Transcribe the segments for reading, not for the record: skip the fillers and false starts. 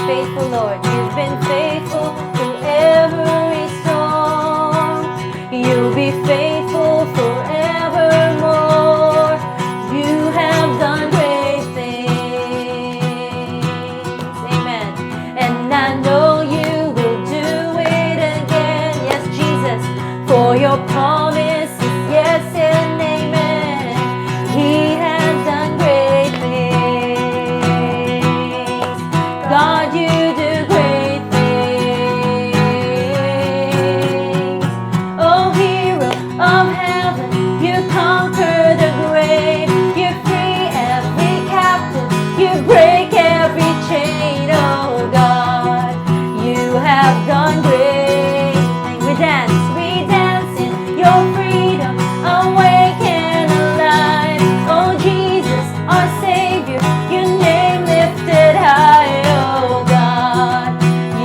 faithful, Lord. You've been faithful through every storm. You'll be faithful forevermore. You have done great things. Amen. And I know you will do it again. Yes, Jesus, for your promise is yes and amen. He has done great things. God, you do great things. Oh, hero of heaven, you conquer the grave. You free every captive. You break every chain. Oh, God, you have done great things. We dance in your freedom, awake and alive. Oh, Jesus, our Savior, your name lifted high. Oh, God,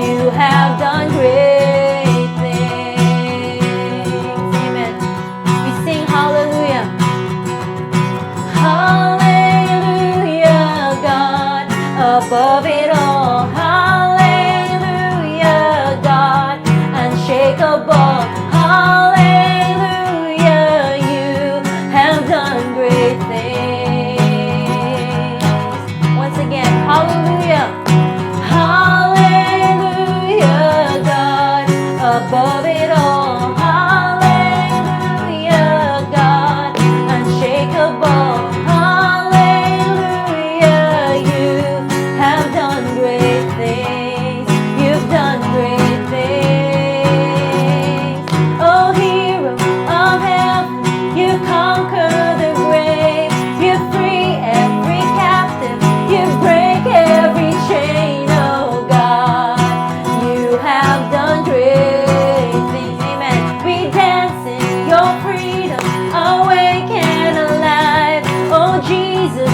you have done great things. Amen. We sing hallelujah. Hallelujah, God, above it all. Hallelujah, God, unshakable. Hallelujah, you have done great things. Once again, hallelujah. Hallelujah, God, above it all. Hallelujah, God, unshakable. Hallelujah, you have done great things. You've done great things. Oh, hero of heaven, you conquer the grave. You free every captive. You break every chain. Oh, God, you have done great things. Amen. We dance in your freedom, awake and alive. Oh, Jesus,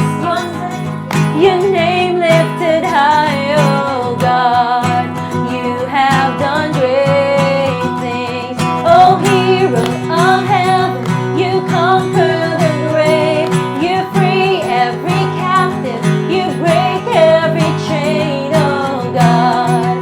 your name lifted high. Oh, God, you have done great things. Oh, hero of heaven, you conquer the grave. You free every captive. You break every chain. Oh, God,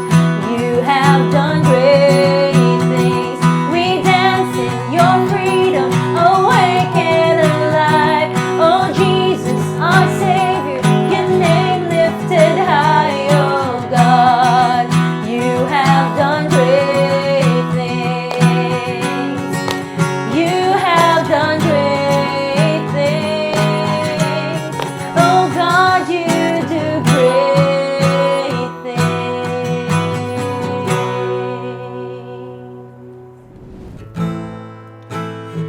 you have done great things. We dance in your freedom, awake and alive. Oh, Jesus, our Savior, your name lifted high. Oh, God, you have done great things. You have done great things. Oh, God, you do great things.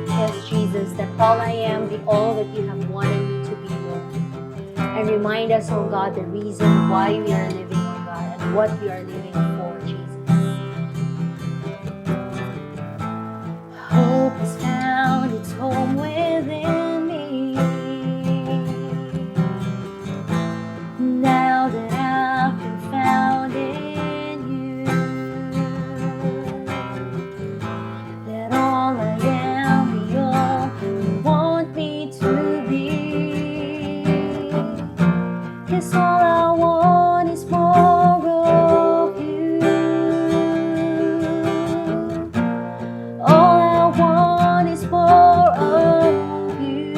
Yes, Jesus, that all I am, the all that you have wanted me to be, Lord. And remind us, oh God, the reason why we are living, oh God, and what we are living for, Jesus. Hope has found its home within me. Now that I've been found in you, that all I am, be all you want me to be. 'Cause all I want is more of you. All I want is more of you.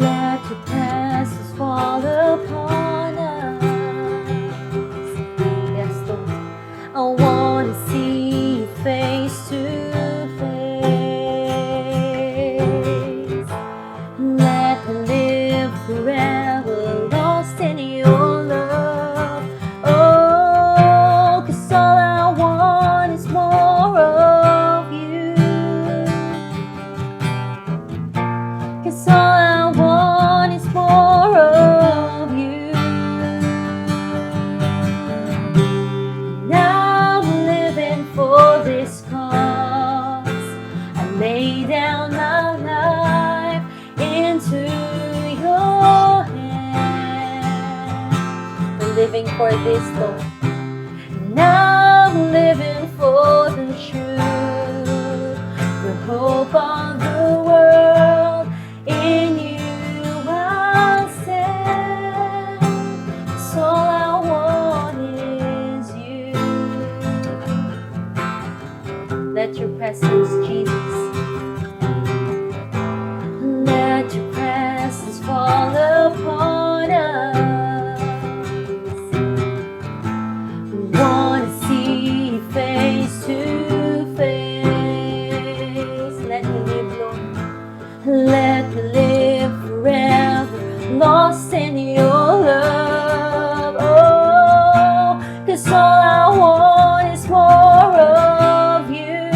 Let your presence fall upon us. Yes, Lord. I want to see you face to face. Let me live forever lost in your love. Oh, 'cause all I want is more of you. 'Cause all I want is more of you. Now I'm living for this cause. I lay down my life into your hands. I'm living for this, Lord. Now I'm living for the truth, the hope of the world. In you I'll stand. lost in your love. Oh, 'cause all I want is more of you.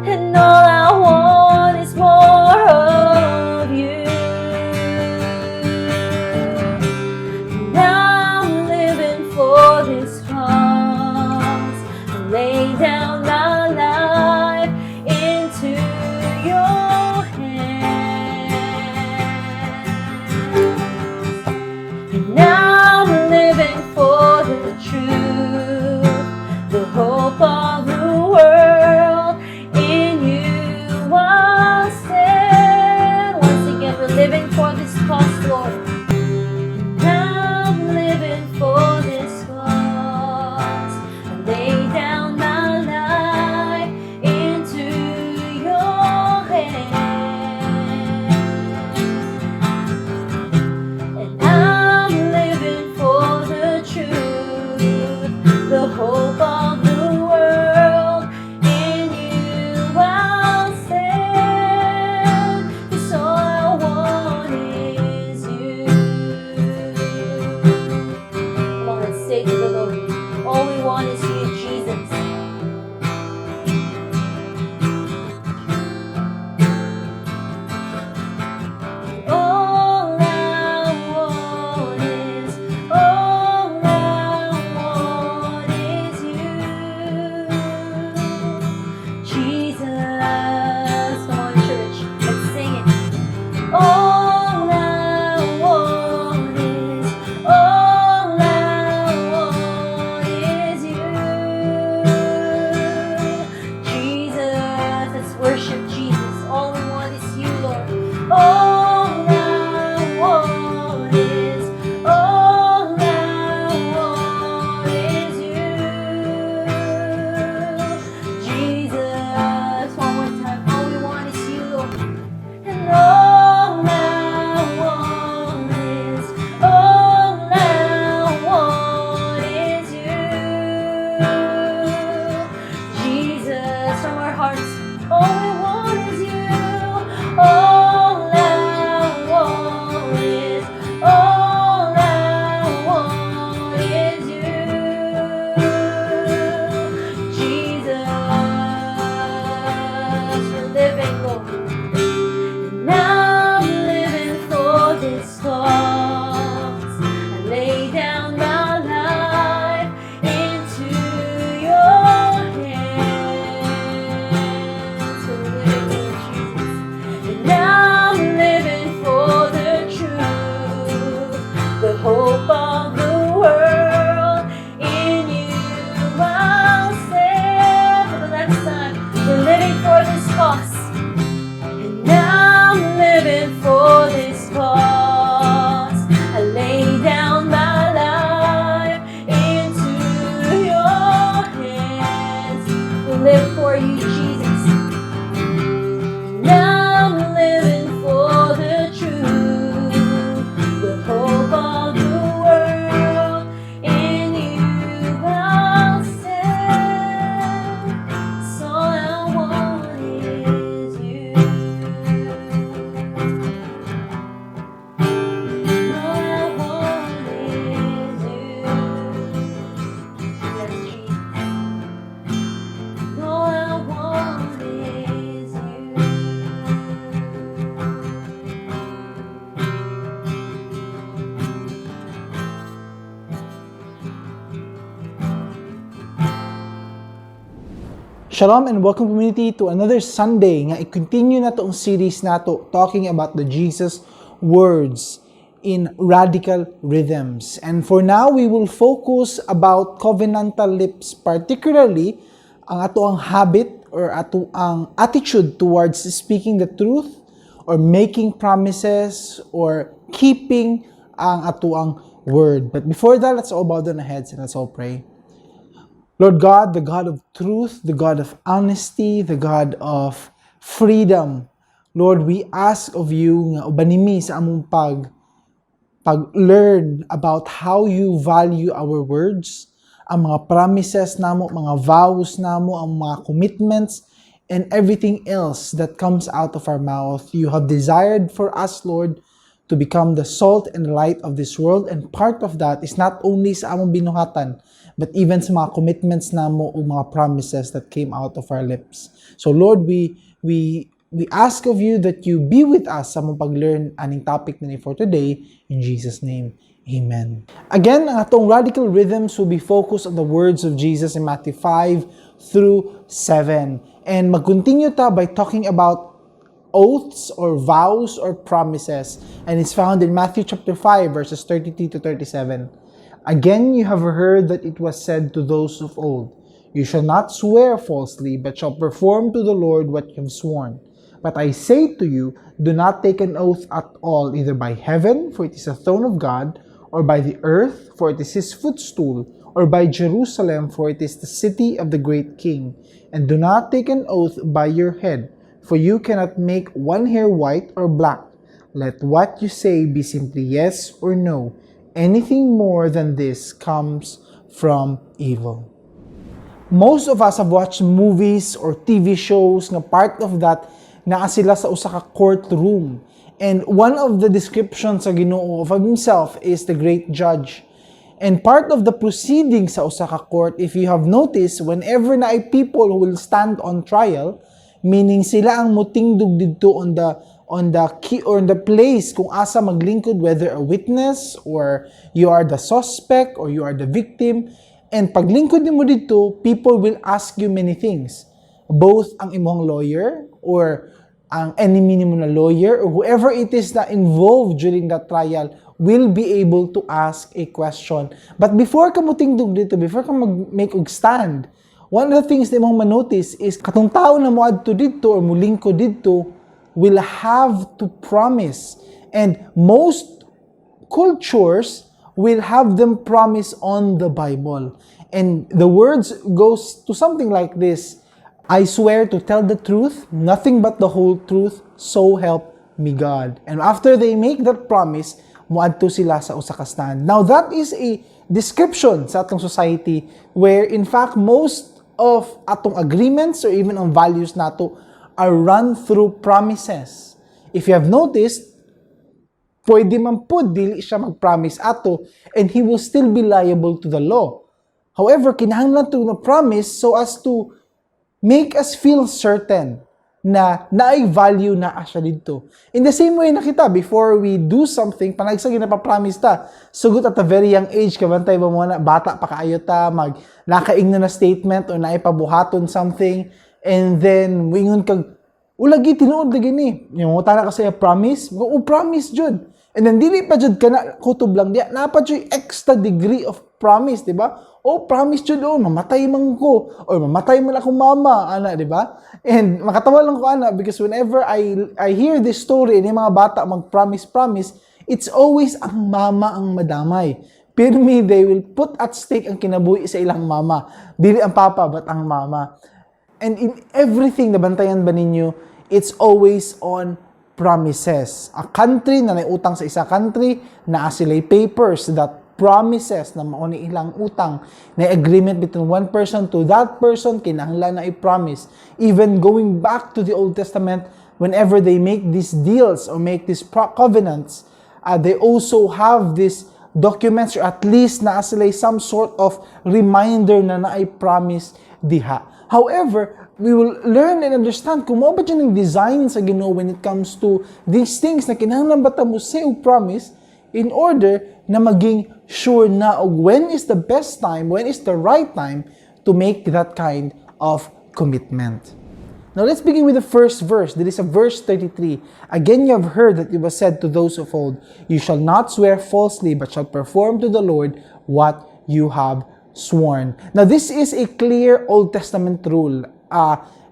And all I want is more of you. Now I'm living for this cause. I lay down my life into your hands. And now I'm living for the truth, the hope of the world. In you I'll stand. Once again, we're living for this cause, Lord. Now I'm living for this cause. I lay down my life into your hands. And I'm living for the truth, the hope of the world. In you I'll stand, 'cause all I want is you. Come on, let's say to the Lord, all we want is you, Jesus. All I want is you, Jesus. Come on, church, let's sing it. All I want is you, Jesus. Let's worship Jesus. All we want is you, Lord. All I want is you, Jesus. One more time. All we want is you, Lord. And all I want is you, Jesus. From our hearts, all we want is you. All I want is you, Jesus. We're living, Lord. Now I'm living for this cause. I lay down my life into your hands. So we're living, Lord Jesus. And now I'm living for the truth, the hope of the world. In you I'll stand. For the last time, we're living for this cause. Now I'm living for this cause. I lay down my life into your hands. We live for you, Jesus. Now I'm living for the truth, the hope of the world. In you I'll stand. So all I want is you. All I want is you. Yes, Jesus. All I want is you. Shalom and welcome community to another Sunday nga i-continue na to ang series nato talking about the Jesus words in radical rhythms. And for now, we will focus about covenantal lips, particularly ang ato ang habit or ato ang attitude towards speaking the truth or making promises or keeping ang ato ang word. But before that, let's all bow down our heads and let's all pray. Lord God, the God of truth, the God of honesty, the God of freedom, Lord, we ask of you nga ubanimi sa among pag-learn about how you value our words, ang mga promises namo, mga vows namo, ang mga commitments, and everything else that comes out of our mouth. You have desired for us, Lord, to become the salt and light of this world, and part of that is not only sa among binuhatan, but even sa mga commitments namo o mga promises that came out of our lips. So Lord, we ask of you that you be with us sa mong pag-learn aning topic na ni for today. In Jesus' name, amen. Again, ang atong radical rhythms will be focused on the words of Jesus in Matthew 5 through 7. And mag-continue ta by talking about oaths or vows or promises. And it's found in Matthew chapter 5 verses 32 to 37. Again, you have heard that it was said to those of old, you shall not swear falsely, but shall perform to the Lord what you have sworn. But I say to you, do not take an oath at all, either by heaven, for it is the throne of God, or by the earth, for it is his footstool, or by Jerusalem, for it is the city of the great king. And do not take an oath by your head, for you cannot make one hair white or black. Let what you say be simply yes or no. Anything more than this comes from evil. Most of us have watched movies or TV shows na part of that naa sila sa usa ka courtroom. And one of the descriptions sa Ginoo of himself is the great judge. And part of the proceedings sa usa ka court, if you have noticed, whenever na ay people who will stand on trial, meaning sila ang mutingdog dito on the key or on the place kung asa maglingkod, whether a witness or you are the suspect or you are the victim. And paglingkod mo dito, people will ask you many things. Both ang imong lawyer or ang enemy mo na lawyer or whoever it is na involved during that trial will be able to ask a question. But before ka mo tingdog dito, before ka mag-make og stand, one of the things na mong manotice is katong tao na mo adto dito or mulingkod dito will have to promise. And most cultures will have them promise on the Bible. And the words goes to something like this: I swear to tell the truth, nothing but the whole truth, so help me God. And after they make that promise, muadto sila sa usa ka stand. Now that is a description sa atong society where in fact most of atong agreements or even ang values nato are run through promises. If you have noticed, pwede man po dili siya mag-promise ato and he will still be liable to the law. However, kinahanglan to na promise so as to make us feel certain na naay value na asya dito. In the same way na kita, before we do something, panagsagi na pa-promise ta, sugot at a very young age, kabantay ba mo na, bata pa kaayo ta, nakaing na statement or naipabuhaton something, and then, wingon kag, ulagi, tinuod lagi ni. Yung mga na kasi, promise? Promise, Jud. And then, dili pa Jud ka na, kutob lang diya, napa Jud extra degree of promise, di ba? Promise Jud, mamatay man ko, or mamatay man akong mama, ana, di ba? And makatawa lang ko, ana, because whenever I hear this story, and yung mga bata mag-promise, it's always ang mama ang madamay. Pirmi, they will put at stake ang kinabuhi sa ilang mama. Dili ang papa, but ang mama. And in everything na bantayan ba ninyo, it's always on promises. A country na naiutang sa isa country, naa sila'y papers that promises na mauni ilang utang, na agreement between one person to that person, kinahanglan na i-promise. Even going back to the Old Testament, whenever they make these deals or make these covenants, they also have these documents or at least na sila'y some sort of reminder na na-promise diha. However, we will learn and understand kung mo ba dyan ang design sa Ginoo when it comes to these things na kinahanglan ba ta mo say o promise in order na maging sure na when is the best time, when is the right time to make that kind of commitment. Now let's begin with the first verse. This is verse 33. Again you have heard that it was said to those of old, you shall not swear falsely, but shall perform to the Lord what you have sworn. Now this is a clear Old Testament rule.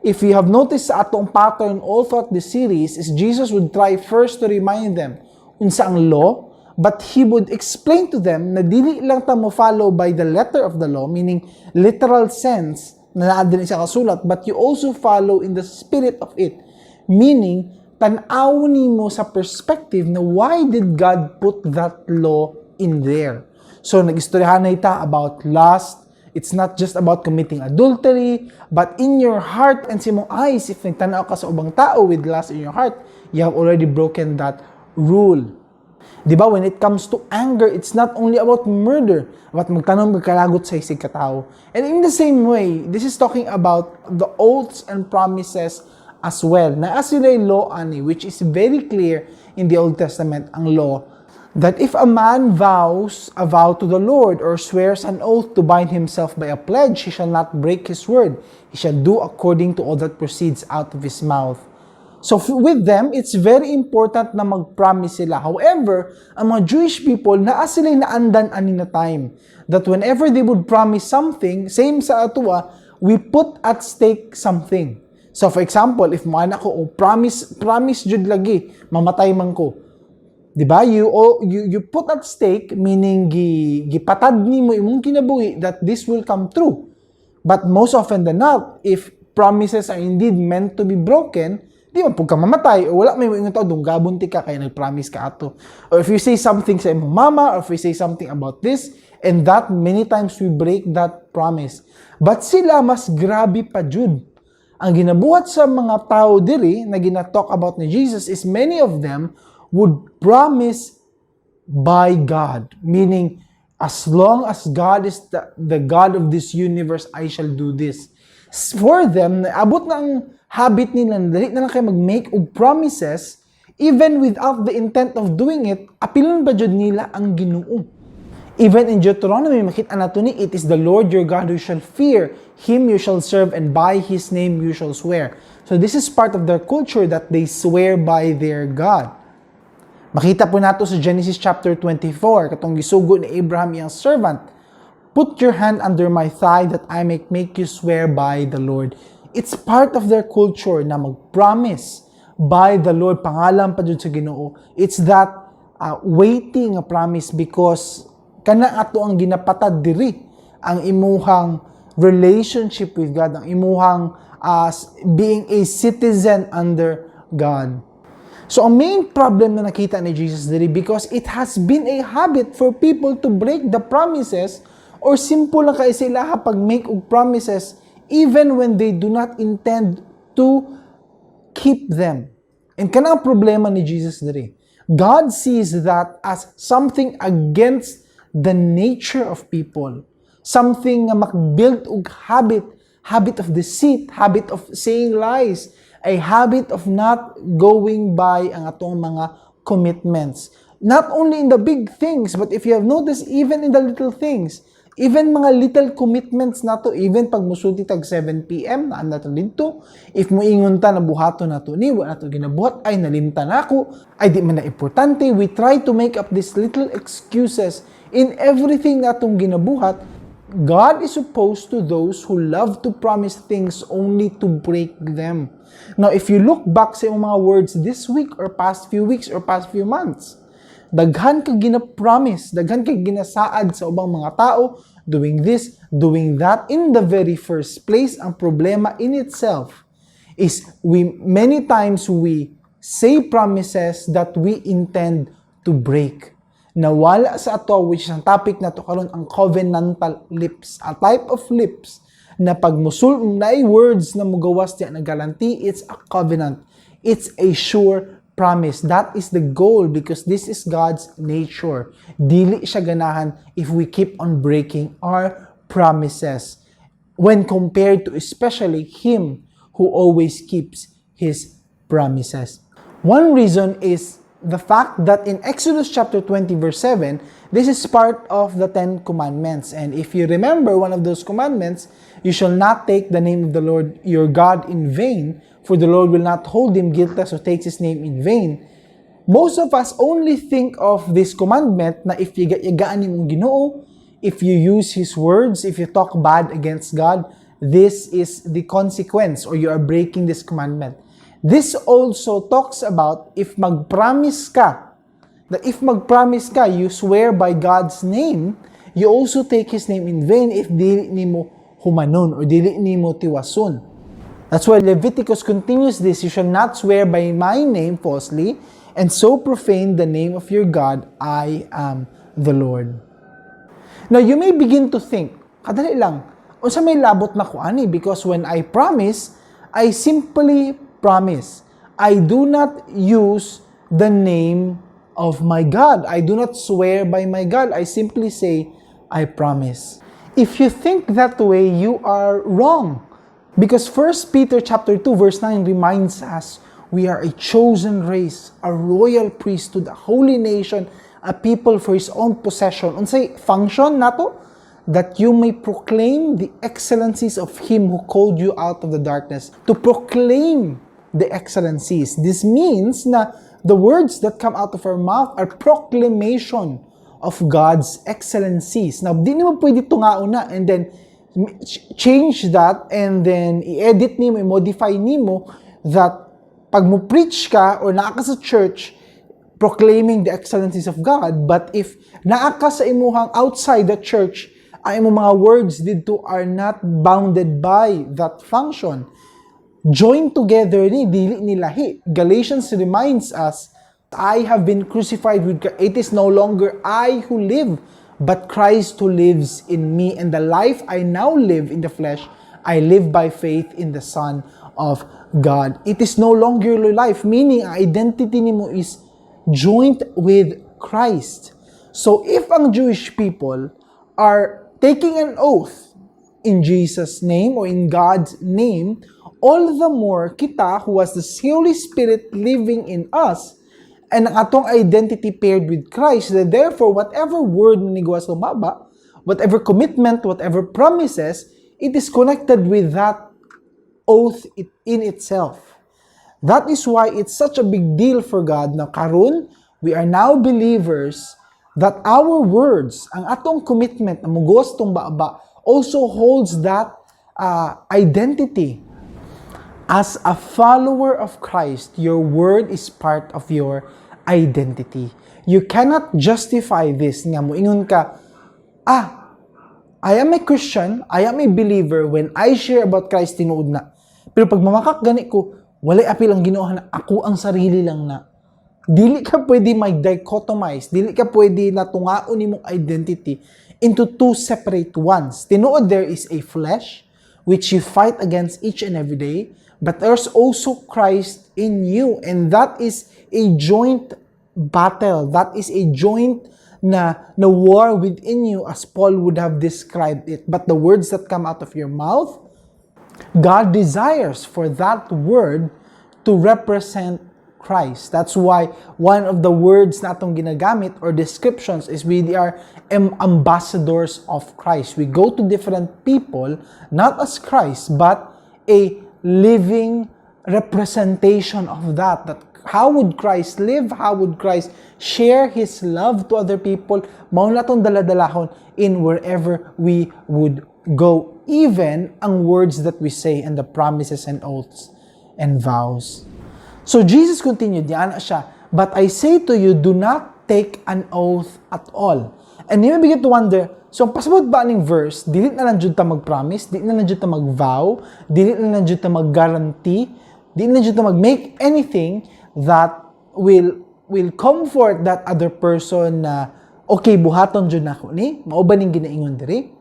If you have noticed sa atong pattern all throughout the series, is Jesus would try first to remind them unsa ang law, but he would explain to them na dili lang ta mo follow by the letter of the law, meaning literal sense na naa din sa kasulat, but you also follow in the spirit of it, meaning tan-aw nimo sa perspective na why did God put that law in there. So nag-istoryahan na ita about lust, It's not just about committing adultery, but in your heart and sa imong eyes, if nagtanaw ka sa ubang tao with lust in your heart, you have already broken that rule. Diba? When it comes to anger, it's not only about murder, but magtanong magkalagot sa isig katao. And in the same way, this is talking about the oaths and promises as well. Na asila'y law ani, which is very clear in the Old Testament, ang law, that if a man vows a vow to the Lord or swears an oath to bind himself by a pledge, he shall not break his word. He shall do according to all that proceeds out of his mouth. So with them, it's very important na mag-promise sila. However, ang mga Jewish people, naa sila'y naandan ani na time that whenever they would promise something, same sa atua, we put at stake something. So for example, if mo anak ko, promise jud lagi, mamatay man ko. Diba? You put at stake, meaning gipatad nimo imong kinabuhi that this will come true. But most often than not, if promises are indeed meant to be broken, di man pug ka mamatay o wala may moingon tao dunggabon ti ka kay nagpromise ka ato. Or if you say something sa imong mama, or if you say something about this and that, many times we break that promise. But sila mas grabe pa jud. Ang ginabuhat sa mga tao diri na gina-talk about ni Jesus is many of them would promise by God, meaning as long as God is the God of this universe, I shall do this. For them, abot na ang habit nila, dali na lang kayo mag-make of promises, even without the intent of doing it, apilon ba jud nila ang Ginoo? Even in Deuteronomy, makita nato ni, it is the Lord your God who shall fear, Him you shall serve, and by His name you shall swear. So this is part of their culture that they swear by their God. Makita po nato sa Genesis chapter 24, katong gisugo ni Abraham iyang servant, put your hand under my thigh that I may make you swear by the Lord. It's part of their culture na mag-promise by the Lord, pangalan pa dyan sa Ginoo. It's that waiting a promise because kana ato ang ginapatad diri ang imuhang relationship with God, ang imuhang being a citizen under God. So, ang main problem na nakita ni Jesus diri, because it has been a habit for people to break the promises or simple lang kay sila pag make of promises even when they do not intend to keep them. And kana ang problema ni Jesus diri. God sees that as something against the nature of people. Something na makbuild og habit of deceit, habit of saying lies, a habit of not going by ang atong mga commitments. Not only in the big things, but if you have noticed, even in the little things, even mga little commitments na to, even pag musulti tag 7 p.m. na nato dito, if moingon ta na buhato na to ni, wala to ginabuhat, ay nalimta na ako, ay di man na importante, we try to make up these little excuses in everything na atong ginabuhat. God is opposed to those who love to promise things only to break them. Now, if you look back sa mga words this week or past few weeks or past few months, daghan ka gina-promise, daghan ka ginasaad sa ubang mga tao, doing this, doing that. In the very first place, ang problema in itself is many times we say promises that we intend to break. Nawala sa ato, which is ang topic na to karon, ang covenantal lips, a type of lips na pag musul na words na mugawas diya na guarantee, it's a covenant, it's a sure promise. That is the goal because this is God's nature. Dili siya ganahan if we keep on breaking our promises when compared to especially Him who always keeps His promises. One reason is the fact that in Exodus chapter 20 verse 7, this is part of the 10 commandments. And if you remember one of those commandments, you shall not take the name of the Lord your God in vain, for the Lord will not hold him guiltless who takes his name in vain. Most of us only think of this commandment na if yagaan nimong Ginoo, if you use His words, if you talk bad against God, this is the consequence or you are breaking this commandment. This also talks about if mag-promise ka, that if mag-promise ka, you swear by God's name, you also take His name in vain if dili nimo humanon or dili nimo tiwason. That's why Leviticus continues this, you shall not swear by my name falsely, and so profane the name of your God, I am the Lord. Now, you may begin to think, Kadali lang. Unsa may labot na ko ani, because when I promise, I simply promise. I do not use the name of my God. I do not swear by my God. I simply say, I promise. If you think that way, you are wrong. Because 1 Peter chapter 2 verse 9 reminds us, we are a chosen race, a royal priesthood, a holy nation, a people for His own possession. Unsay function nato? That you may proclaim the excellencies of Him who called you out of the darkness. To proclaim the excellencies. This means na the words that come out of our mouth are proclamation of God's excellencies. Now, di naman pwede tungaon na and then change that and then i-edit nimo, i-modify nimo that pag mo preach ka or naa ka sa church proclaiming the excellencies of God, but if naa ka sa imuhang outside the church, ay mo mga words dito are not bounded by that function. Join together ni dili nilahi. Galatians reminds us, I have been crucified with Christ. It is no longer I who live, but Christ who lives in me. And the life I now live in the flesh, I live by faith in the Son of God. It is no longer your life, meaning identity nimo is joined with Christ. So if ang Jewish people are taking an oath in Jesus' name or in God's name, all the more kita who has the Holy Spirit living in us and ang atong identity paired with Christ, that therefore whatever word ni Gwas sumaba, whatever commitment, whatever promises, it is connected with that oath in itself. That is why it's such a big deal for God na karon we are now believers that our words, ang atong commitment na mugos tong baaba, also holds that identity. As a follower of Christ, your word is part of your identity. You cannot justify this nga moingon ka, I am a Christian, I am a believer when I share about Christ tinuod na. Pero pag mamakak gani ko, walay apil ang Ginoo na ako ang sarili lang na. Dili ka pwede mag-dichotomize, dili ka pwede na tungaon imong identity into two separate ones. Tinuod there is a flesh, which you fight against each and every day, but there's also Christ in you, and that is a joint battle. That is a joint na war within you, as Paul would have described it. But the words that come out of your mouth, God desires for that word to represent Christ. That's why one of the words na atong ginagamit or descriptions is we are ambassadors of Christ. We go to different people, not as Christ, but a living representation of that. That how would Christ live? How would Christ share His love to other people? Mao na tong daladalahon in wherever we would go. Even ang words that we say and the promises and oaths and vows. So Jesus continued, yan siya, but I say to you, do not take an oath at all. And you may begin to wonder, so pasabot ba aning verse, dili na lang jud ta mag-promise, dili na lang jud ta mag-vow, dili na lang jud ta mag-guarantee, dili na jud ta mag-make anything that will comfort that other person na, okay, buhaton jud nako ni, mao ba ning ginaingon diri?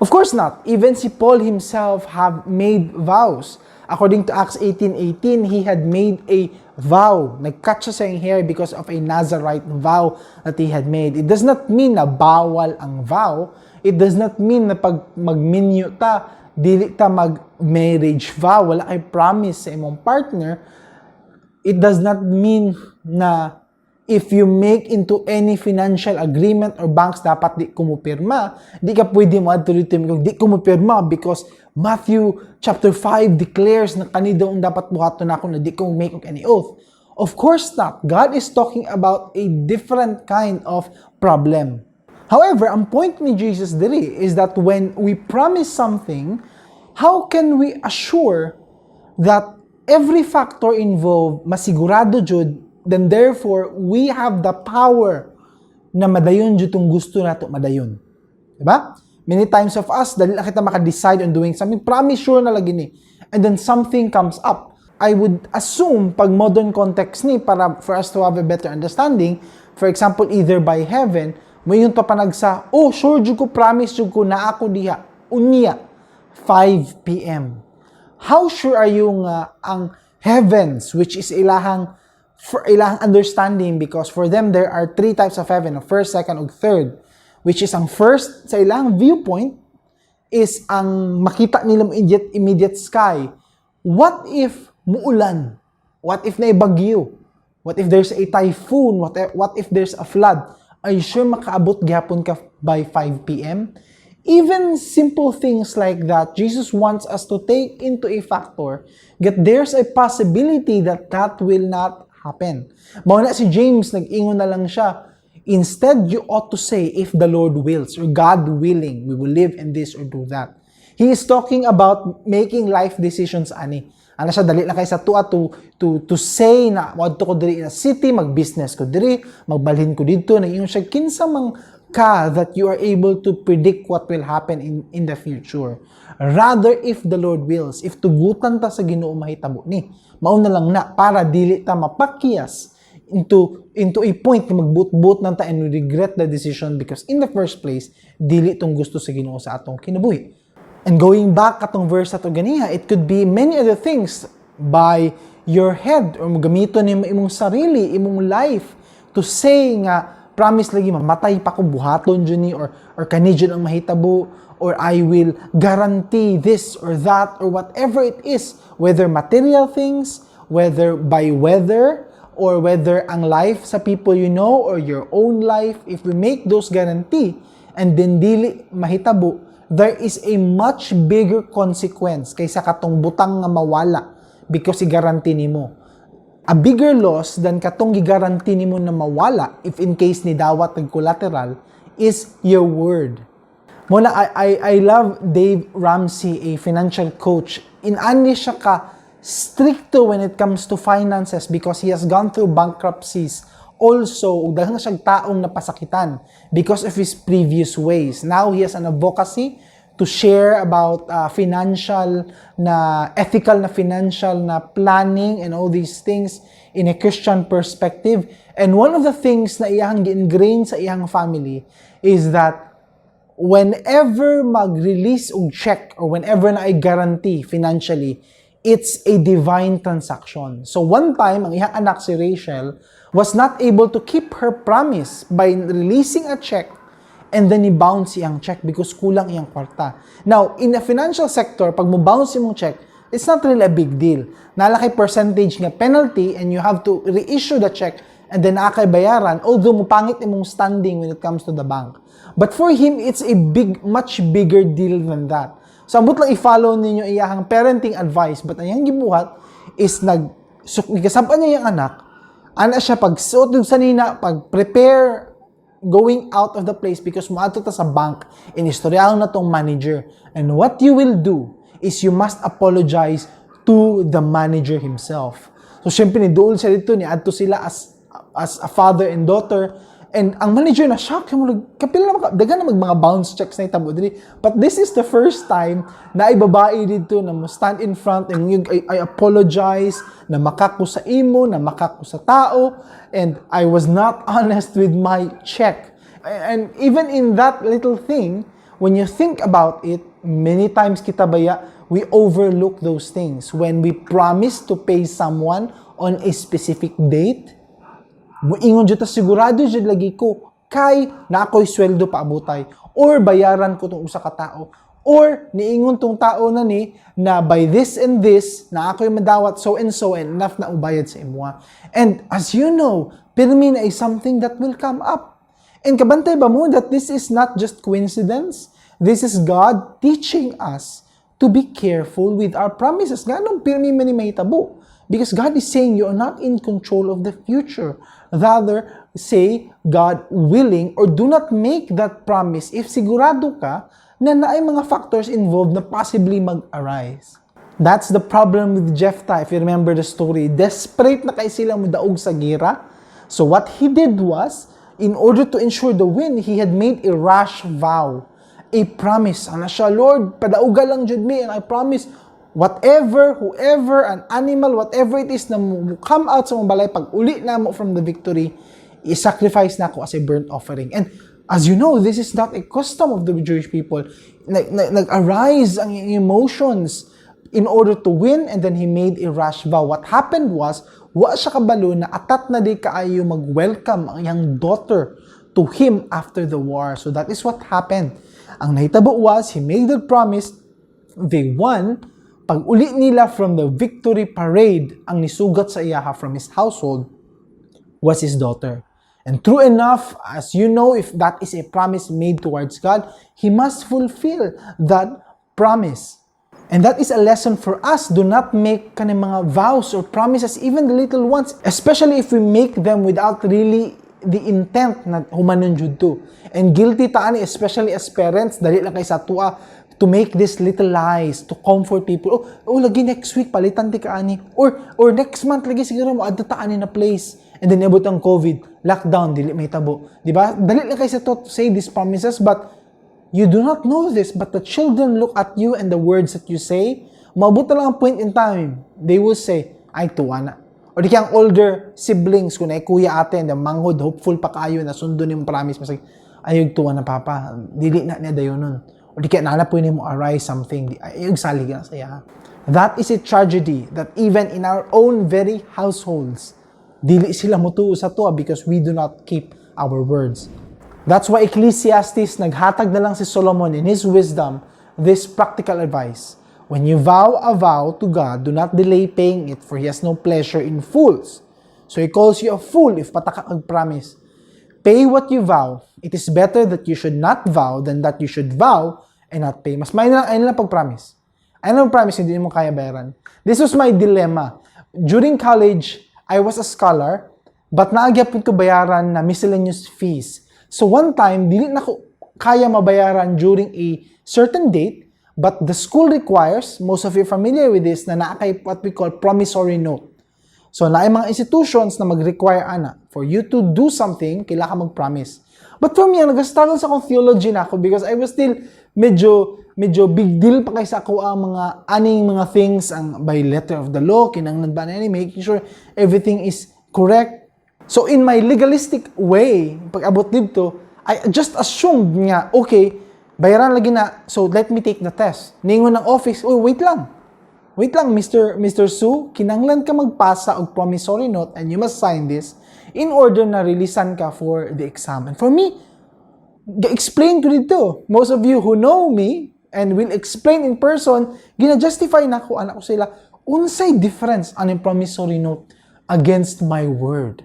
Of course not. Even si Paul himself have made vows. According to Acts 18:18, he had made a vow. Nag-cut siya sa hair because of a Nazarite vow that he had made. It does not mean na bawal ang vow. It does not mean na pag magminyo ta, dili ta mag-marriage vow, wala kay promise sa imong partner. It does not mean na if you make into any financial agreement or banks, dapat di kumupirma. Di ka pwede mo adto dito di kumupirma because Matthew chapter 5 declares na kani daw dapat buhaton ako na di ko make any oath. Of course not. God is talking about a different kind of problem. However, ang point ni Jesus diri is that when we promise something, how can we assure that every factor involved masigurado jud, then therefore we have the power na madayon jud tong gusto nato madayon. Diba? Many times of us, dali na kita maka-decide on doing something, promise sure na lagi ni. And then something comes up. I would assume, pag modern context ni, para for us to have a better understanding, for example, either by heaven, may yung papanagsa, oh, sure, jud ko, promise jud ko na ako diha. Unya, 5 p.m. How sure are you nga ang heavens, which is ilahang understanding, because for them there are three types of heaven, first, second, ug third, which is ang first sa ilang viewpoint is ang makita nilang immediate sky. What if muulan? What if may bagyo? What if there's a typhoon? What if there's a flood? Are you sure makaabot gyapon ka by 5 p.m.? Even simple things like that, Jesus wants us to take into a factor that there's a possibility that that will not happen. Mao na si James, nag-ingon na lang siya, instead, you ought to say, if the Lord wills, or God willing, we will live in this or do that. He is talking about making life decisions, ani. Ano siya, dali lang kayo sa tuwa to say na, wadto ko diri in a city, mag-business ko diri, magbalhin ko dito, na ingon siya, kinsa mang ka that you are able to predict what will happen in the future. Rather, if the Lord wills, if tugutan ta sa Ginoo mahitabo ni, mauna lang na, para dili ta mapakyas into a point na magbut-but nang ta and we regret the decision because in the first place, dili tong gusto sa Ginoo sa atong kinabuhi. And going back atong verse ato ganiha, it could be many other things by your head or gamiton nimo imong sarili, imong life to say nga promise lagi mamatay pa ko buhaton jud ni or kani jud ang mahitabo or I will guarantee this or that or whatever it is, whether material things, whether by weather, or whether ang life sa people you know or your own life, if we make those guarantee and then dili mahitabo, there is a much bigger consequence kaysa katong butang nga mawala because i-guarantee nimo. A bigger loss than katong i-guarantee nimo na mawala if in case ni dawat ng collateral is your word. Muna, I love Dave Ramsey, a financial coach. Inani siya ka stricto when it comes to finances because he has gone through bankruptcies. Also, dahil siyang taong napasakitan because of his previous ways. Now, he has an advocacy to share about financial na, ethical na financial na planning and all these things in a Christian perspective. And one of the things na iyang ingrained sa iyang family is that whenever mag-release og check or whenever na ay guarantee financially, it's a divine transaction. So one time, ang iyang anak si Rachel was not able to keep her promise by releasing a check and then i-bounce iyang check because kulang iyang kwarta. Now, in the financial sector, pag mo bounce yung check, it's not really a big deal. Nalaki percentage nga penalty and you have to reissue the check and then akay bayaran, although mupangit imong standing when it comes to the bank. But for him, it's a much bigger deal than that. So, ambot lang i-follow ninyo iyahang parenting advice, but ang iyang gibuhat is nagkasaban niya yung anak, ana siya pag-suot sa nina, pag-prepare going out of the place because maato ta sa bank, inistoryahan na tong manager. And what you will do is you must apologize to the manager himself. So, syempre, ni-duol siya dito, ni-adto sila as a father and daughter. And ang manager na shock, kapila na dagan na mga bounce checks na itabo diri. But this is the first time na ay babae dito na mo stand in front and I apologize na makako sa imo, na makako sa tao, and I was not honest with my check. And even in that little thing, when you think about it, many times kita baya, we overlook those things. When we promise to pay someone on a specific date, ingon dito sigurado jud lagi ko kay na ako'y sweldo paabotay or bayaran ko tong usa ka tao or niingon tong tao na ni na by this and this na ako'y madawat so and enough na ubayad sa imwa. And as you know, pirmi na is something that will come up. And kabantay ba mo that this is not just coincidence? This is God teaching us to be careful with our promises. Ganong pirmi man ni mahitabo? Because God is saying you are not in control of the future. Rather, say, God willing, or do not make that promise if sigurado ka na naay mga factors involved na possibly mag-arise. That's the problem with Jephthah, if you remember the story. Desperate na kay sila mo daog sa gira. So what he did was, in order to ensure the win, he had made a rash vow. A promise. Ana siya, Lord, padauga lang jud me, and I promise, whatever, whoever, an animal, whatever it is na come out sa mong balay, pag uli na mo from the victory, i-sacrifice na ako as a burnt offering. And As you know, this is not a custom of the Jewish people. Nag-arise ang emotions in order to win, and then he made a rash vow. What happened was, wa siya kabalo na atat na di kaayo mag-welcome ang iyang daughter to him after the war. So that is what happened. Ang nahitabo was, he made the promise, they won. Pag uli nila from the victory parade, ang nisugat sa iyaha from his household was his daughter. And true enough, as you know, if that is a promise made towards God, He must fulfill that promise. And that is a lesson for us. Do not make kaning mga vows or promises, even the little ones, especially if we make them without really the intent na humanon jud to. And guilty ta ani, especially as parents, dali lang kay sa tuwa to make these little lies to comfort people. Oh, lagi next week palitan ti kaani, or next month lagi siguro mo adto ta ani na place. And then abot ang COVID, lockdown, dili may tabo. Di ba? Dali lang kayo sa to say these promises, but you do not know this. But the children look at you and the words that you say, maabot na lang ang point in time, they will say, ay, tuwa na. Or di kaya ang older siblings, kung ay kuya ate, and manghod, hopeful pa kayo na sundo yung promise, masag, ayog tuwa na papa, dili na niya dayo nun. Or di kaya nalapoy niyo mo arise something, ayog salig na saya. That is a tragedy that even in our own very households, dili sila mutuo sa tuwa because we do not keep our words. That's why Ecclesiastes naghatag na lang si Solomon in his wisdom this practical advice. When you vow a vow to God, do not delay paying it, for He has no pleasure in fools. So He calls you a fool if pataka kag promise. Pay what you vow. It is better that you should not vow than that you should vow and not pay. Mas may ayun lang pag-promise. Ayun lang promise, hindi mo kaya bayaran. This was my dilemma. During college, I was a scholar, but naagyapon ko bayaran na miscellaneous fees. So one time, dili na ko kaya mabayaran during a certain date, but the school requires, most of you are familiar with this, na naakay what we call promissory note. So naay mga institutions na mag-require ana, for you to do something, kailangan ka mag-promise. But for me, nag-struggle sa akong theology na ako because I was still medyo big deal pa kay sa ako ang mga aning mga things ang by letter of the law, kinanglan ba na making sure everything is correct. So in my legalistic way, pag abot dito, I just assumed nga, okay, bayaran lagi na, so let me take the test. Ningon ng office, oh, wait lang, Mr. Su, kinanglan ka magpasa og promissory note and you must sign this in order na releasan ka for the exam. And for me, explain ko dito. Most of you who know me and will explain in person, gina-justify na ko, anak ko sila, unsay difference ang promissory note against my word.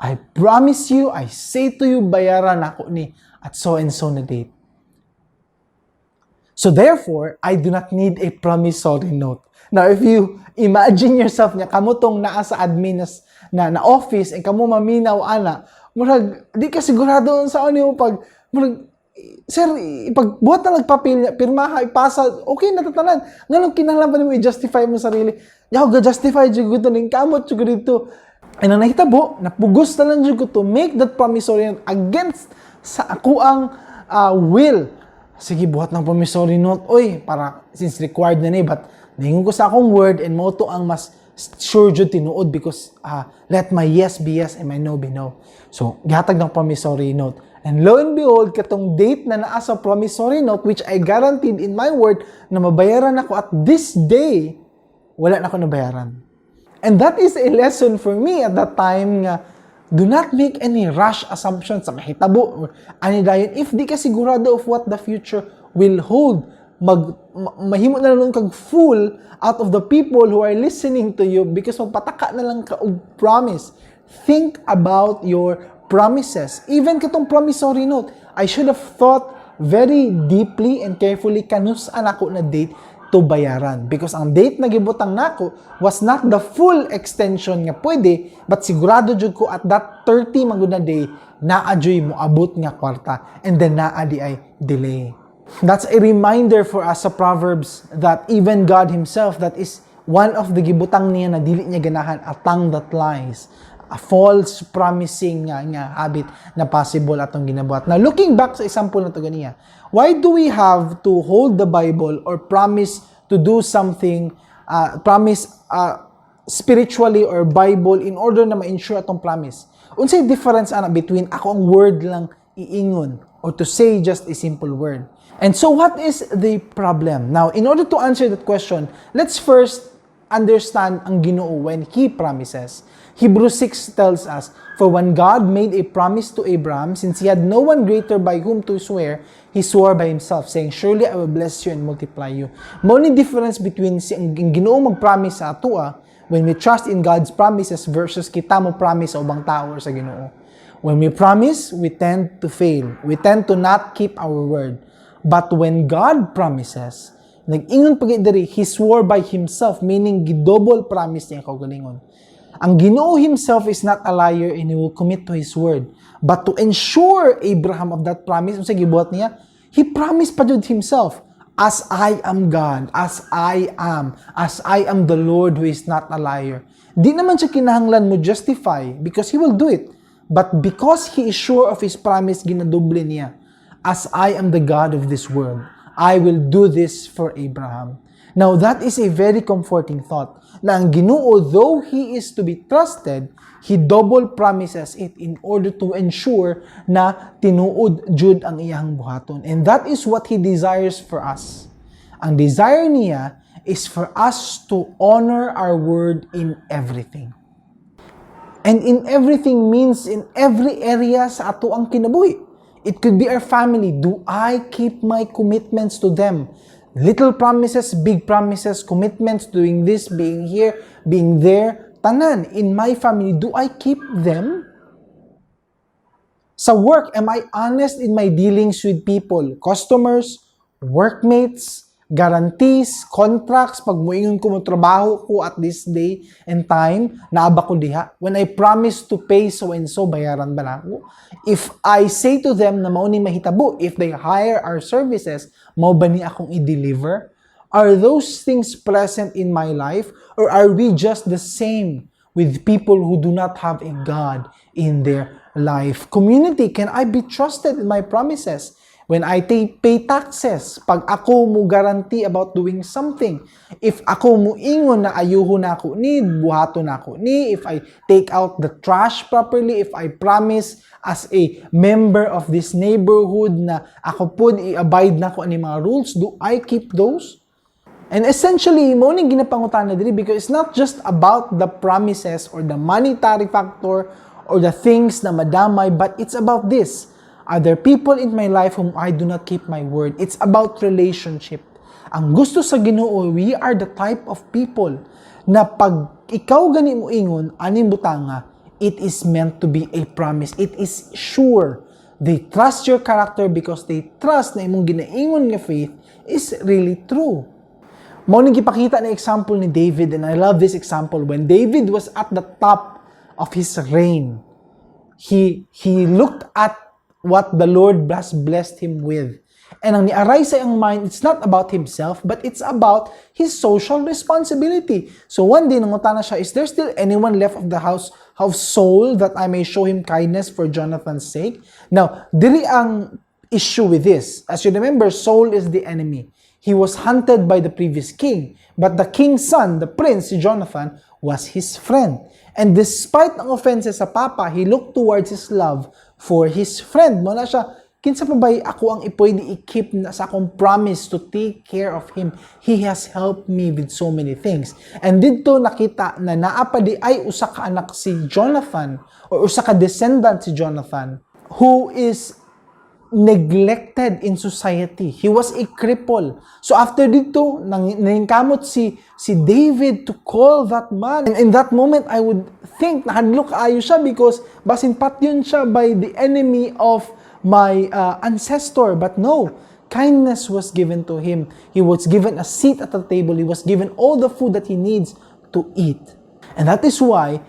I promise you, I say to you, bayaran ako ni at so and so na date. So therefore, I do not need a promissory note. Now, if you imagine yourself niya, kamo tong naa sa admin na office, and kamo maminaw, ana, murag, di ka sigurado sa ano pag, murag, sir, ipagbuhat na nagpapil niya, pirmaha, ipasa, okay, natatalan. Ngayon, kinahanglan pa mo i-justify mo sarili. Yaw, ga-justify dyan ko ito, kamot dyan ko dito. And ang nakitabo, napugos na lang dyan ko to make that promissory note against sa ako ang will. Sige, buhat ng promissory note. Oy, para, since required na but nahingon ko sa akong word and mo to ang mas sure dyan tinuod because let my yes be yes and my no be no. So, gihatag ng promissory note. And lo and behold, katong date na naa sa promissory note, which I guaranteed in my word na mabayaran ako at this day, wala na ako nabayaran. And that is a lesson for me at that time nga, do not make any rash assumptions sa mahitabo or ani dayon if di ka sigurado of what the future will hold. Mahimo na lang kag fool out of the people who are listening to you because magpataka na lang ka og promise. Think about your promises. Even katong promissory note, I should have thought very deeply and carefully kanus anako na date to bayaran. Because ang date na gibutang nako was not the full extension nga pwede, but sigurado jud ko at that 30 magud na day, naa-joy mo abot nga kwarta, and then naa-di ay delay. That's a reminder for us sa Proverbs that even God Himself, that is one of the gibutang niya na dili niya ganahan, a tongue that lies, a false promising nga habit na possible atong ginabuhat. Now, looking back sa example na to ganiya, why do we have to hold the Bible or promise to do something, promise spiritually or Bible in order na ma-ensure atong promise? Unsay difference ana between ako ang word lang iingon or to say just a simple word. And so what is the problem? Now, in order to answer that question, let's first understand ang Ginoo when He promises. Hebrews 6 tells us, "For when God made a promise to Abraham, since he had no one greater by whom to swear, he swore by himself, saying, Surely I will bless you and multiply you." The only difference between ang Ginoo mag-promise sa atua, when we trust in God's promises versus kita mo promise sa ubang tao or sa Ginoo. When we promise, we tend to fail. We tend to not keep our word. But when God promises, nag-ingon pag-idiri, He swore by Himself, meaning gidouble promise niya kaugalingon. Ang Ginoo Himself is not a liar and He will commit to His word. But to ensure Abraham of that promise, sa gibuhat niya, He promised pa jud Himself, as I am God, as I am the Lord who is not a liar. Di naman siya kinahanglan mo justify because He will do it. But because He is sure of His promise, ginadoble niya, as I am the God of this world, I will do this for Abraham. Now, that is a very comforting thought, na ang Ginoo, though He is to be trusted, He double promises it in order to ensure na tinuod jud ang iyang buhaton. And that is what He desires for us. Ang desire niya is for us to honor our word in everything. And in everything means in every area sa ato ang kinabuhi. It could be our family. Do I keep my commitments to them? Little promises, big promises, commitments, doing this, being here, being there. Tanan, in my family, do I keep them? Sa work, am I honest in my dealings with people? Customers, workmates, guarantees, contracts, pag muingon ko mo trabaho ko at this day and time, naaba ko diha. When I promise to pay so and so, bayaran ba na ako? If I say to them na mao ni mahitabo, if they hire our services, mao ba ni akong i-deliver? Are those things present in my life? Or are we just the same with people who do not have a God in their life? Community, can I be trusted in my promises? When I pay taxes, pag ako mo guarantee about doing something, if ako mo ingon na ayuho na ako ni, buhato na ako ni, if I take out the trash properly, if I promise as a member of this neighborhood na ako po i-abide na ko ani mga rules, do I keep those? And essentially, mo ning ginapangutan na diri because it's not just about the promises or the monetary factor or the things na madamay, but it's about this. Are there people in my life whom I do not keep my word? It's about relationship. Ang gusto sa Ginoo, we are the type of people na pag ikaw gani mo ingon, aning butanga, it is meant to be a promise. It is sure. They trust your character because they trust na imong ginaingon nga faith is really true. Mao ning gipakita na example ni David, and I love this example. When David was at the top of his reign, he looked at what the Lord has blessed him with. And ang niaray sa iyang mind, it's not about himself, but it's about his social responsibility. So one day, nangutan na siya, is there still anyone left of the house of Saul that I may show him kindness for Jonathan's sake? Now, diri ang issue with this. As you remember, Saul is the enemy. He was hunted by the previous king, but the king's son, the prince, si Jonathan, was his friend. And despite ang offenses sa papa, he looked towards his love for his friend. Mo na siya, kinsa pa bay ako ang ipwede i-keep na sa akong promise to take care of him. He has helped me with so many things. And dito nakita na naapadi ay usa ka anak si Jonathan or usa ka descendant si Jonathan who is neglected in society. He was a cripple. So after dito, nangkamot si David to call that man. And in that moment, I would think na hadlok ayo siya because basin patyon siya by the enemy of my ancestor. But no, kindness was given to him. He was given a seat at the table. He was given all the food that he needs to eat. And that is why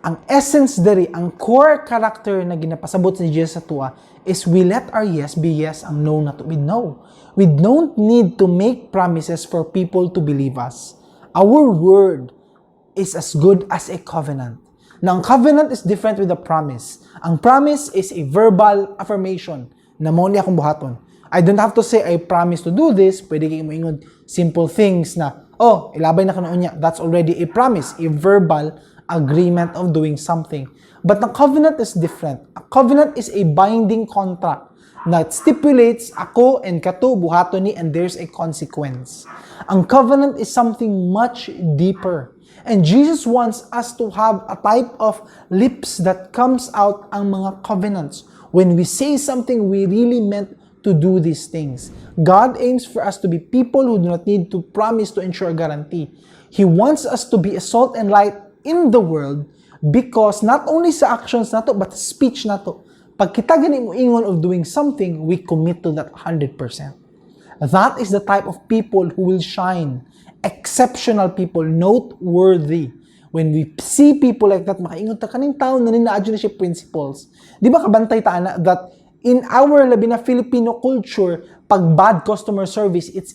ang essence dari, ang core character na ginapasabot ni Jesus sa tuwa is we let our yes be yes, ang no not be no. We don't need to make promises for people to believe us. Our word is as good as a covenant. Now, ang covenant is different with a promise. Ang promise is a verbal affirmation na mo ni akong buhaton. I don't have to say, I promise to do this. Pwede kayo moingon simple things na, oh, ilabay na ka na unya. That's already a promise, a verbal agreement of doing something. But the covenant is different. A covenant is a binding contract that stipulates ako and kato buhato ni and there's a consequence. Ang covenant is something much deeper. And Jesus wants us to have a type of lips that comes out ang mga covenants. When we say something, we really meant to do these things. God aims for us to be people who do not need to promise to ensure a guarantee. He wants us to be a salt and light in the world because not only sa actions nato but speech nato. Pag kita gani mo ingon of doing something, we commit to that 100%. That is the type of people who will shine. Exceptional people, noteworthy. When we see people like that, makaingon ta kaning tao na ninaadyo na siya principles. Di ba kabantay ta na that in our labi na Filipino culture, pag bad customer service, it's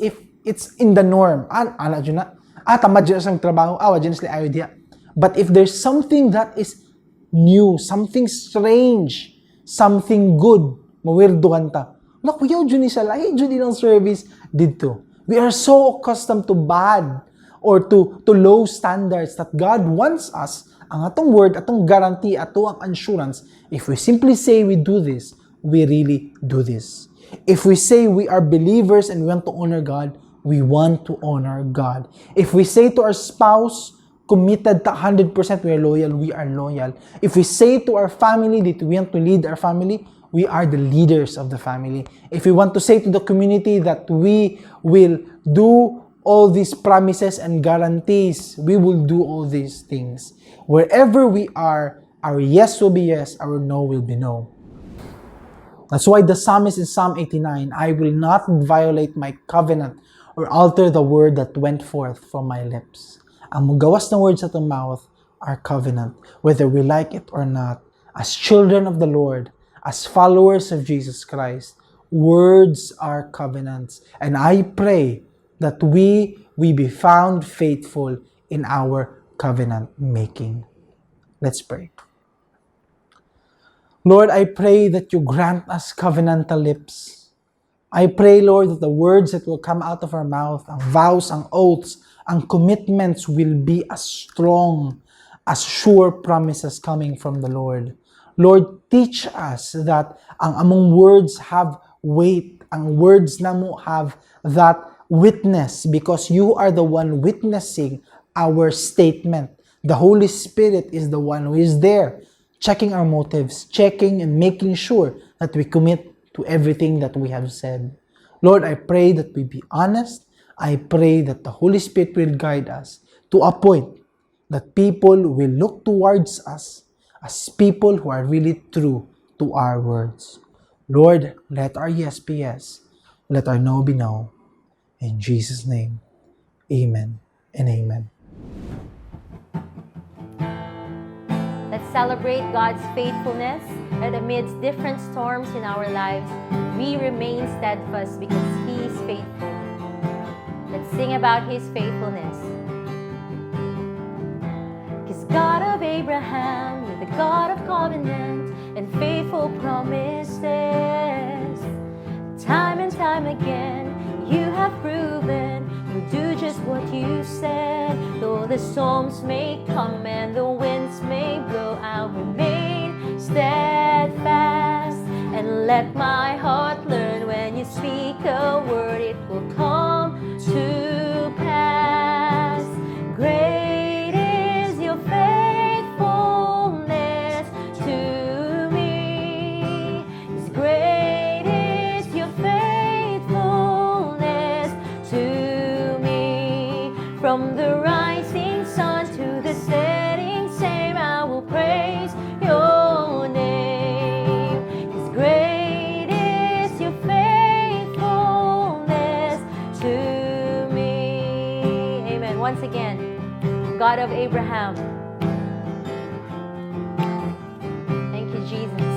in the norm. Ana dyan na. Tamad dyan sa trabaho. Dyan sila ayaw diya. But if there's something that is new, something strange, something good, mawirduhan ta. Kuyaw dyan sa lahi dyan ilang service dito. We are so accustomed to bad or to low standards that God wants us, ang atong word, atong guarantee, atong assurance, if we simply say we do this, we really do this. If we say we are believers and we want to honor God, we want to honor God. If we say to our spouse, committed to 100% we are loyal. If we say to our family that we want to lead our family, we are the leaders of the family. If we want to say to the community that we will do all these promises and guarantees, we will do all these things. Wherever we are, our yes will be yes, our no will be no. That's why the psalmist in Psalm 89, I will not violate my covenant or alter the word that went forth from my lips. Ang magawas na words sa itong mouth are covenant, whether we like it or not. As children of the Lord, as followers of Jesus Christ, words are covenants. And I pray that we be found faithful in our covenant making. Let's pray. Lord, I pray that you grant us covenantal lips. I pray, Lord, that the words that will come out of our mouth, ang vows, ang oaths, ang commitments will be as strong, as sure promises coming from the Lord. Lord, teach us that ang among words have weight. Ang words na mo have that witness because you are the one witnessing our statement. The Holy Spirit is the one who is there, checking our motives, checking and making sure that we commit to everything that we have said. Lord, I pray that we be honest. I pray that the Holy Spirit will guide us to a point that people will look towards us as people who are really true to our words. Lord, let our yes be yes. Let our no be no. In Jesus' name, amen and amen. Let's celebrate God's faithfulness, that amidst different storms in our lives, we remain steadfast because He is faithful. Let's sing about His faithfulness. Because God of Abraham, you're the God of covenant and faithful promises. Time and time again, you have proven you do just what you said. Though the storms may come and the winds may blow, I'll remain steadfast and let my heart learn when you speak a word, it will come to pass. Great is your faithfulness to me. Yes, great is your faithfulness to me. From the rising sun to the setting same, I will praise your name. Yes, great is your faithfulness to me. Amen. Once again, God of Abraham. Thank you, Jesus.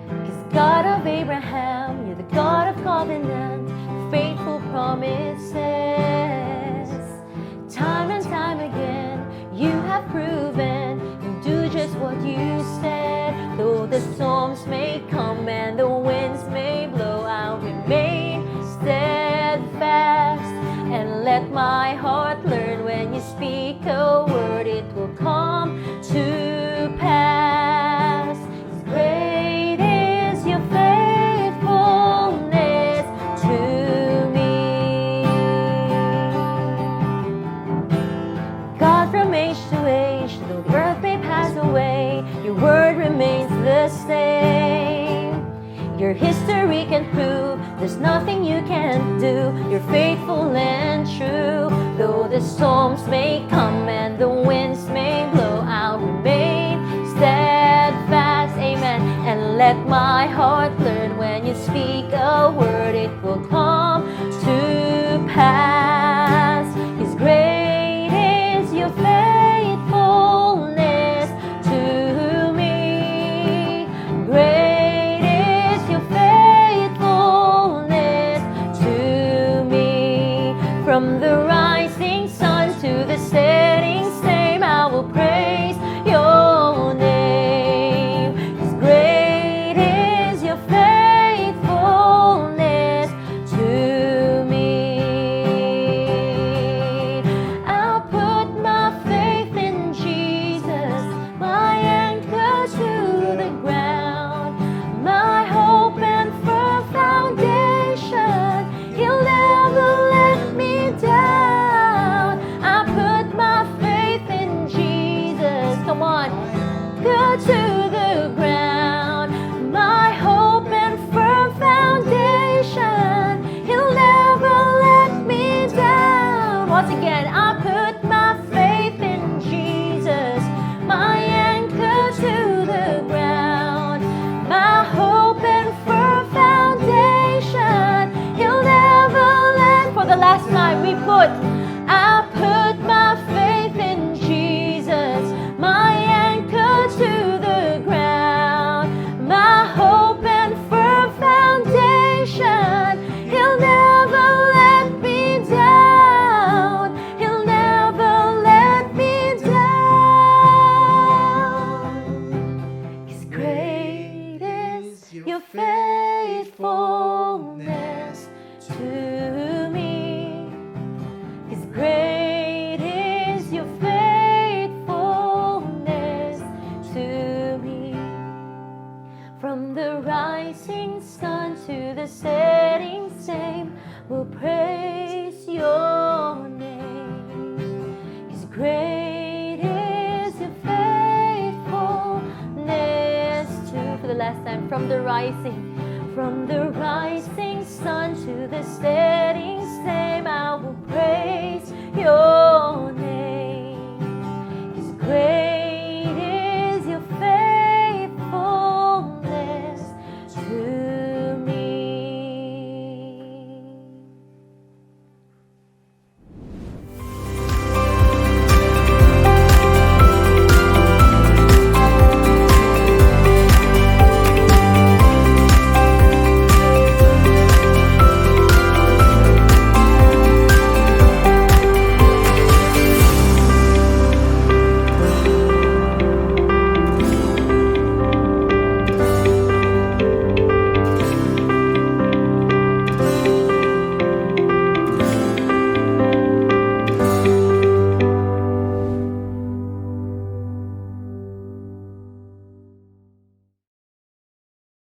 Because God of Abraham, you're the God of covenant, faithful promises. Time and time again, you have proven you do just what you said. Though the storms may come and the winds may blow, I'll remain steadfast and let my heart learn when you speak a word, it will come to pass. Great the same. Your history can prove there's nothing you can't do. You're faithful and true. Though the storms may come and the winds may blow, I'll remain steadfast. Amen. And let my heart learn when you speak a word, it will come to pass. 'Cause great is your faithfulness to me. Great is your faithfulness to me. From the rising sun to the setting same, I will praise your name. 'Cause great is your faithfulness to me. I'll put my faith in Jesus, my anchor to the ground, my hope and firm foundation. He'll never let me down. I put my faith in Jesus. Come on. Good to the ground, my hope and firm foundation. He'll never let me down. Once again, I put my faith in Jesus, my anchor to the ground, my hope and firm foundation. He'll never let. For the last time, I put my faith in Jesus, my anchor to the ground, my hope and firm foundation. He'll never let me down. He'll never let me down. 'Cause great is your faithfulness to me. 'Cause great is your faithfulness to me. From the rising sun to the setting same, we'll praise your name. 'Cause great is your faithfulness to. For the last time, from the rising sun to the setting same, I will praise your name. 'Cause great